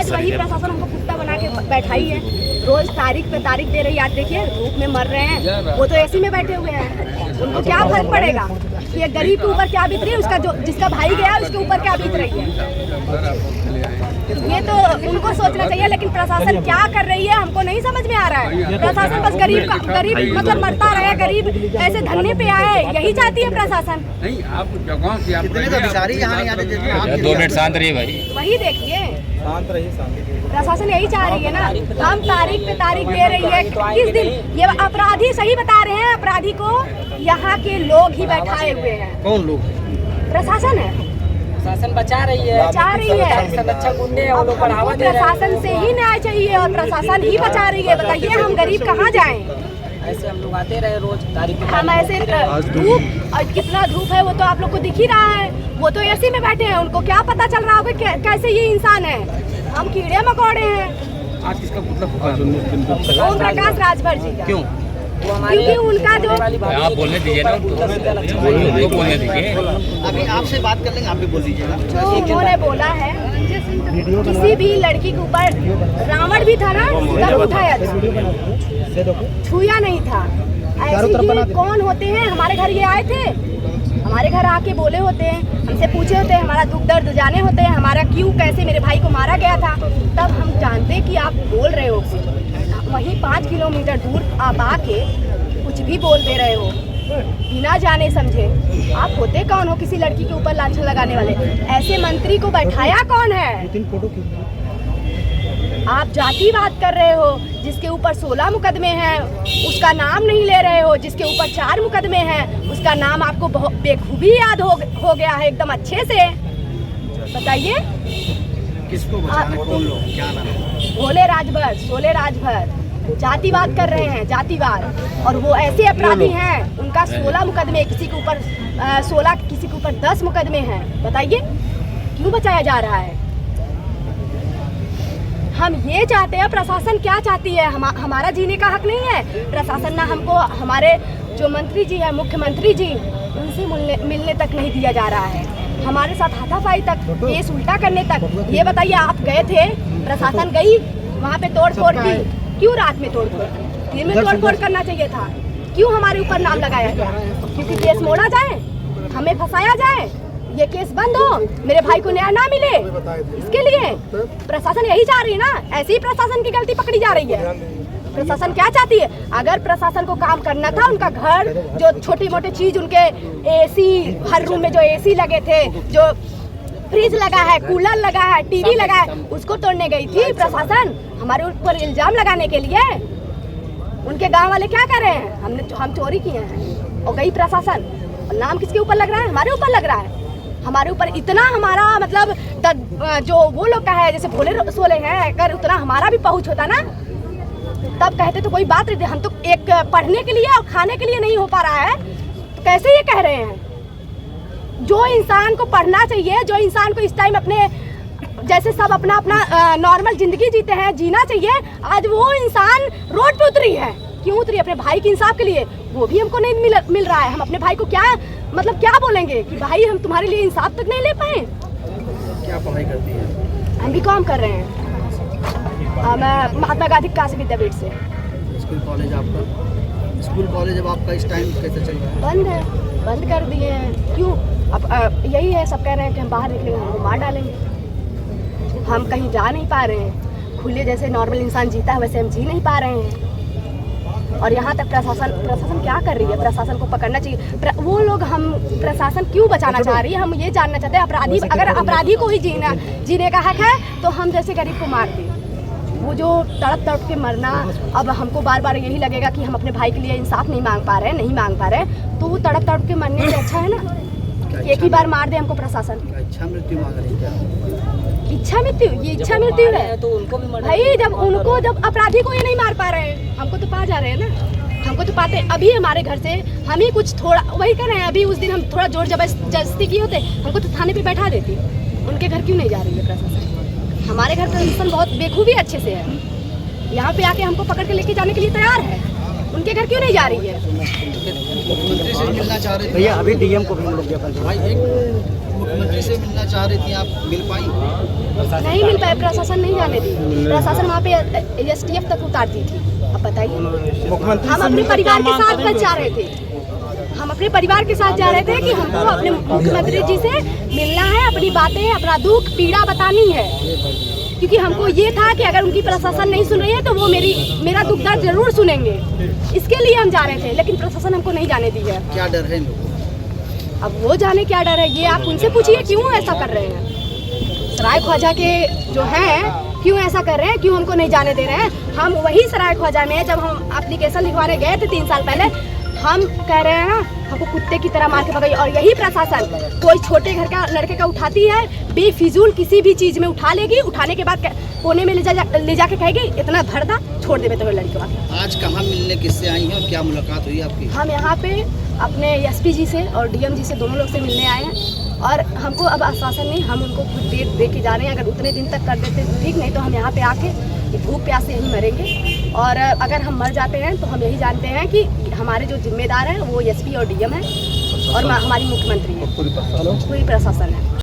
आज वही प्रशासन हमको कुत्ता बना के बैठाई है, रोज तारीख पे तारीख दे रही है। आज देखिए धूप में मर रहे हैं, वो तो एसी में बैठे हुए हैं, उनको क्या फर्क पड़ेगा कि ये गरीब के ऊपर क्या बीत रही है, उसका जो जिसका भाई गया उसके ऊपर क्या बीत रही है। ये तो उनको सोचना चाहिए, लेकिन प्रशासन क्या कर रही है हमको नहीं समझ में आ रहा है। प्रशासन बस गरीब मतलब मरता रहे, गरीब ऐसे धरने पे आए, यही चाहती है प्रशासन। नहीं आप जगहों से आप 2 मिनट शांत रहिए भाई। वही देखिए प्रशासन यही चाह रही है ना, हम तारीख पे तारीख दे रही है। किस दिन ये अपराधी सही बता रहे हैं, अपराधी को यहाँ के लोग ही बैठाए हुए हैं। कौन लोग? प्रशासन है, प्रशासन बचा रही है, संरक्षक गुंडे हैं, वो लोग बढ़ावा दे रहे हैं। प्रशासन से ही न्याय चाहिए और प्रशासन ही बचा रही है। बताइए हम गरीब कहाँ जाएं? ऐसे हम लोग आते रहे रोज तारीख पे। हम ऐसे धूप और कितना धूप है वो तो आप लोग को दिख ही रहा है। वो तो एसी में बैठे हैं, उनको क्या पता चल रहा होगा कैसे ये इंसान है। हम कीड़े मकोड़े हैं। आज किसका मतलब ओम प्रकाश राजभर जी का। क्यों? क्योंकि उनका जो आप बोलने दीजिए ना, उनको बोलने दीजिए। अभी आपसे बात कर लेंगे, आप भी बोल दीजिएगा। जो उन्होंने बोला है किसी भी लड़की के ऊपर रावण भी था ना, तब उठाया था, छुआ नहीं था। ऐसे ही कौन होते हैं? हमारे घर ये आए थे, हमारे घर आके बोले होते हैं, हमसे पूछे होते हैं, हमारा दुख दर्द जाने होते हैं, हमारा क्यों कैसे मेरे भाई को मारा गया था। तब हम जानते कि आप बोल रहे हो, वहीं 5 किलोमीटर दूर आप आके कुछ भी बोल दे रहे हो बिना जाने समझे। आप होते कौन हो किसी लड़की के ऊपर लांछन लगाने वाले? ऐसे मंत्री को बैठाया कौन है? आप जातिवाद कर रहे हो। जिसके ऊपर 16 मुकदमे हैं उसका नाम नहीं ले रहे हो, जिसके ऊपर 4 मुकदमे हैं उसका नाम आपको बेखूबी याद हो गया है एकदम अच्छे से। बताइए किसको बचाना? कौन लोग? क्या नाम है? भोले राजभर, सोले राजभर जातिवाद कर रहे हैं, जातिवाद। और वो ऐसे अपराधी हैं, उनका 16 मुकदमे, किसी के ऊपर 16, किसी के ऊपर 10 मुकदमे हैं। बताइए क्यों बचाया जा रहा है? हम ये चाहते हैं, प्रशासन क्या चाहती है? हमारा जीने का हक नहीं है? प्रशासन ना हमको, हमारे जो मंत्री जी है, मुख्यमंत्री जी, उनसे मिलने तक नहीं दिया जा रहा है। हमारे साथ हाथापाई तक, केस उल्टा करने तक। ये बताइए आप गए थे, प्रशासन गई वहाँ पे तोड़ फोड़ की, क्यों रात में तोड़ फोड़? दिन में तोड़ फोड़ करना चाहिए था। क्यों हमारे ऊपर नाम लगाया गया? क्योंकि केस मोड़ा जाए, हमें फंसाया जाए, ये केस बंद हो, मेरे भाई को न्याय ना मिले, इसके लिए प्रशासन यही चाह रही है ना। ऐसी ही प्रशासन की गलती पकड़ी जा रही है। प्रशासन क्या चाहती है? अगर प्रशासन को काम करना था, उनका घर जो छोटी मोटी चीज, उनके एसी, हर रूम में जो एसी लगे थे, जो फ्रिज लगा है, कूलर लगा है, टीवी लगा है, उसको तोड़ने गई थी प्रशासन हमारे ऊपर इल्जाम लगाने के लिए। उनके गांव वाले क्या कर रहे हैं? हम चोरी किए हैं और गई प्रशासन। और नाम किसके ऊपर लग रहा है? हमारे ऊपर लग रहा है। हमारे ऊपर इतना हमारा मतलब जो वो लोग का है, जैसे भोले सोले हैं, अगर उतना हमारा भी पहुंच होता ना, तब कहते तो कोई बात नहीं। हम तो एक पढ़ने के लिए और खाने के लिए नहीं हो पा रहा है, तो कैसे ये कह रहे हैं? जो इंसान को पढ़ना चाहिए, जो इंसान को इस टाइम अपने जैसे सब अपना अपना नॉर्मल जिंदगी जीते हैं, जीना चाहिए, आज वो इंसान रोड पे उतरी है। क्यों उतरी? अपने भाई के इंसाफ के लिए। वो भी हमको नहीं मिल रहा है। हम अपने भाई को क्या मतलब क्या बोलेंगे कि भाई हम तुम्हारे लिए इंसाफ तक नहीं ले पाए? क्या पढ़ाई करती है? हम भी काम कर रहे हैं। मैं महात्मा गांधी काशी विद्यापीठ से। स्कूल कॉलेज आपका? स्कूल कॉलेज अब आपका इस टाइम कैसे चल रहा है? बंद है, बंद कर दिए हैं। क्यों? अब यही है, सब कह रहे हैं कि हम बाहर निकलेंगे हमको मार डालेंगे। हम कहीं जा नहीं पा रहे हैं, खुले जैसे नॉर्मल इंसान जीता है वैसे हम जी नहीं पा रहे हैं। और यहाँ तक प्रशासन क्या कर रही है? प्रशासन को पकड़ना चाहिए। वो लोग, हम प्रशासन क्यों बचाना चाह रही है? हम ये जानना चाहते हैं। अपराधी, अगर अपराधी को ही जीने का हक है तो हम जैसे गरीब को मार दें। वो जो तड़प के मरना, अब हमको बार बार यही लगेगा कि हम अपने भाई के लिए इंसाफ नहीं मांग पा रहे, तो वो तड़प के मरने से अच्छा है ना एक ही बार मार दे हमको प्रशासन। इच्छा मृत्यु मांग रही है? इच्छा मृत्यु, ये इच्छा मृत्यु है तो उनको भी भाई। जब अपराधी को ये नहीं मार पा रहे हैं, हमको तो पा जा रहे हैं ना। हमको तो पाते, अभी हमारे घर से हम ही कुछ थोड़ा वही कर रहे हैं। अभी उस दिन हम थोड़ा जोर जबरदस्ती किए होते, हमको तो थाने पे बैठा देती। उनके घर क्यों नहीं जा रही है प्रशासन? हमारे घर प्रशासन बहुत बेखूबी अच्छे से है, यहाँ पे आके हमको पकड़ के लेके जाने के लिए तैयार है। उनके घर क्यों नहीं जा रही है? मुख्यमंत्री से मिलना चाह रहे थे भैया, अभी डीएम को भी मिल गया। मुख्यमंत्री से मिलना चाह रही थी, आप मिल पाई? नहीं मिल पाए, प्रशासन नहीं जाने दी। प्रशासन वहाँ पे STF तक उतारती थी। अब बताइए, हम अपने परिवार के साथ बच जा रहे थे। हम अपने परिवार के साथ जा रहे थे कि हमको अपने मुख्यमंत्री जी से मिलना है, अपनी बातें, अपना दुख पीड़ा बतानी है, क्योंकि हमको ये था कि अगर उनकी प्रशासन नहीं सुन रही है तो वो मेरा दुख दर्द जरूर सुनेंगे। इसके लिए हम जा रहे थे, लेकिन प्रशासन हमको नहीं जाने दी है। क्या डर है इन लोगों को? अब वो जाने क्या डर है, ये आप उनसे पूछिए क्यों ऐसा कर रहे हैं। सराय ख्वाजा के जो हैं क्यों ऐसा कर रहे हैं, क्यों हमको नहीं जाने दे रहे हैं। हम वही सराय ख्वाजा में जब हम एप्लीकेशन लिखवाने गए थे 3 साल पहले, हम कह रहे हैं ना हमको कुत्ते की तरह मार के भगाई, और यही प्रशासन कोई छोटे घर का लड़के का उठाती है, बेफिजूल किसी भी चीज़ में उठा लेगी, उठाने के बाद कोने में ले जाके कहेगी इतना भर दा, छोड़ देवे तो लड़के को। आज कहाँ मिलने किससे आई हैं और क्या मुलाकात हुई आपकी? हम यहाँ पे अपने SP जी से और DM जी से, दोनों लोग से मिलने आए हैं, और हमको अब आश्वासन नहीं, हम उनको कुछ डेट दे के जा रहे हैं। अगर उतने दिन तक कर देते तो ठीक, नहीं तो हम यहाँ पे आके भूख प्यास से यहीं मरेंगे। और अगर हम मर जाते हैं तो हम यही जानते हैं कि हमारे जो जिम्मेदार हैं वो SP और DM हैं, और हमारी मुख्यमंत्री है, पूरी प्रशासन है।